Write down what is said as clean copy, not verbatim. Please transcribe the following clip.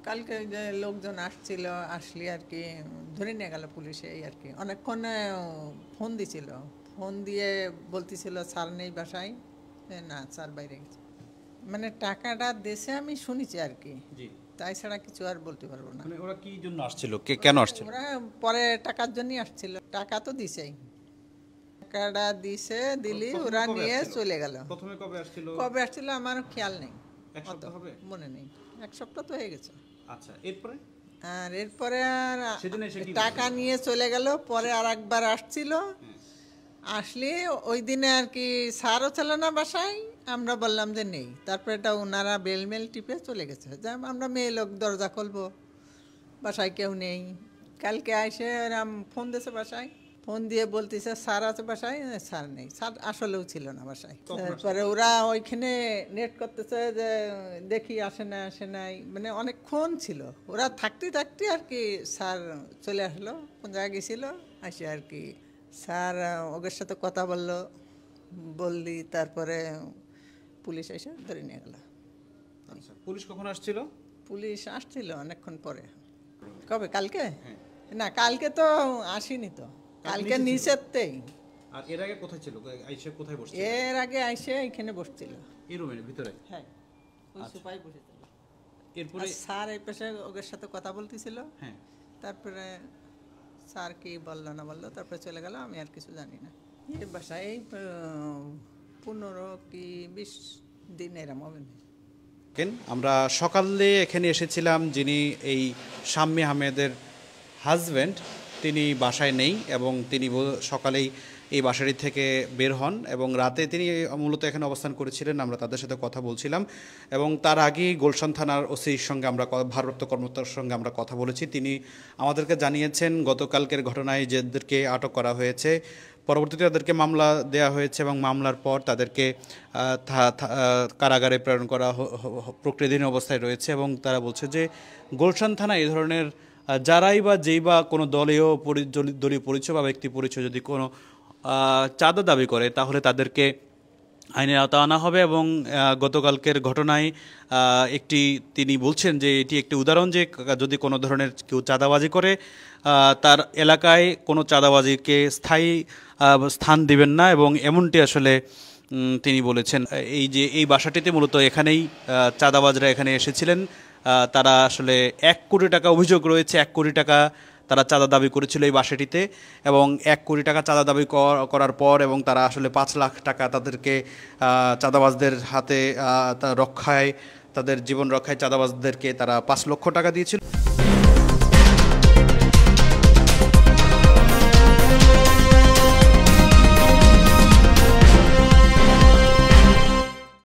কালকে যে লোকজন আসছিল, আসলে আর কি ধরে নিয়ে গেল পুলিশে, এই আর কি। অনেকক্ষণ ফোন দিছিল, ফোন দিয়ে বলতেছিল স্যার নেই বাসায়। না, স্যার বাইরে গেছে। মানে টাকাটা দেশে আমি শুনেছি আর কি, তাই ছাড়া কিছু আর বলতে পারবো না। মানে ওরা কি জন্য আসছিল, কেন আসছিল? ওরা পরে টাকার জন্যই আসছিল, টাকা তো দিছেই। টাকাটা দিছে, দিলি ওরা নিয়ে চলে গেল। প্রথমে কবে আসছিল আমার খেয়াল নেই, এক সপ্তাহ হবে? মনে নেই। এক সপ্তাহ তো হয়ে গেছে। আচ্ছা, এরপরে আর এরপরে আর সেদিন টাকা নিয়ে চলে গেল। পরে আর একবার আসছিল, আসলে ওই দিনে আর কি স্যারও ছিল না বাসায়। আমরা বললাম যে নেই, তারপরে এটা ওনারা বেলমেল টিপে চলে গেছে। আমরা মেয়ে লোক দরজা খুলবো, বাসায় কেউ নেই। কালকে এসে এরম ফোন দিয়েছে বাসায়, ফোন দিয়ে বলতেছে স্যার আছে বাসায়। স্যার নেই, স্যার আসলেও ছিল না বাসায়। তারপরে ওরা ওইখানে নেট করতেছে যে দেখি আসে না আসে নাই, মানে অনেকক্ষণ ছিল। ওরা থাকতে থাকতে আর কি স্যার চলে আসলো, কোন জায়গায় গেছিল, আসে আর কি স্যার ওদের সাথে কথা বললি, তারপরে পুলিশ এসে ধরে নিয়ে গেল। আচ্ছা, পুলিশ কখন আসছিল? পুলিশ আসছিল অনেকক্ষণ পরে। কবে? কালকে? না, কালকে তো আসেনি তো, কালকে নিষেধতেই। আর এর আগে কোথায় ছিল? আইসে কোথায় বসছিল? এর আগে আইসে এখানে বসছিল, এই রুমের ভিতরে। হ্যাঁ, ওই সোফায় বসেছিল। এরপরে স্যার এই পাশে ওদের সাথে কথা বলতেছিল। হ্যাঁ, তারপরে স্যার কি বললো না বললো, তারপরে চলে গেল। আমি আর কিছু জানি না। এই বাসায় 15 কি 20 দিন এরম হবে না। আমরা সকালে এখানে এসেছিলাম। যিনি এই শাম্মী আহমেদের হাজব্যান্ড, তিনি বাসায় নেই এবং তিনি সকালেই এই বাসাটি থেকে বের হন এবং রাতে তিনি মূলত এখানে অবস্থান করেছিলেন। আমরা তাদের সাথে কথা বলছিলাম এবং তার আগেই গুলশান থানার ওসির সঙ্গে আমরা ভারপ্রাপ্ত কর্মকর্তার সঙ্গে আমরা কথা বলেছি। তিনি আমাদেরকে জানিয়েছেন গতকালকের ঘটনায় যাদেরকে আটক করা হয়েছে, পরবর্তীতে তাদেরকে মামলা দেওয়া হয়েছে এবং মামলার পর তাদেরকে কারাগারে প্রেরণ করা প্রক্রিয়াধীন অবস্থায় রয়েছে। এবং তারা বলছে যে গুলশান থানা এই ধরনের যারাই বা যেই বা কোনো দলীয় পরিচয় বা ব্যক্তি পরিচয় যদি কোনো চাঁদা দাবি করে, তাহলে তাদেরকে আইনের আওতা আনা হবে। এবং গতকালকের ঘটনায় তিনি বলছেন যে এটি একটি উদাহরণ, যে যদি কোনো ধরনের কেউ চাঁদাবাজি করে, তার এলাকায় কোনো চাঁদাবাজিকে স্থায়ী স্থান দিবেন না। এবং এমনটি আসলে তিনি বলেছেন। এই বাসাটিতে মূলত এখানেই চাঁদাবাজরা এখানে এসেছিলেন। তারা আসলে 1 কোটি টাকা অভিযোগ রয়েছে, 1 কোটি টাকা তারা চাঁদা দাবি করেছিল এই বাসাটিতে। এবং 1 কোটি টাকা চাঁদা দাবি করার পর এবং তারা আসলে 5 লাখ টাকা তাদেরকে চাঁদাবাজদের হাতে রক্ষায়, তাদের জীবন রক্ষায় চাঁদাবাজদেরকে তারা 5 লক্ষ টাকা দিয়েছিল।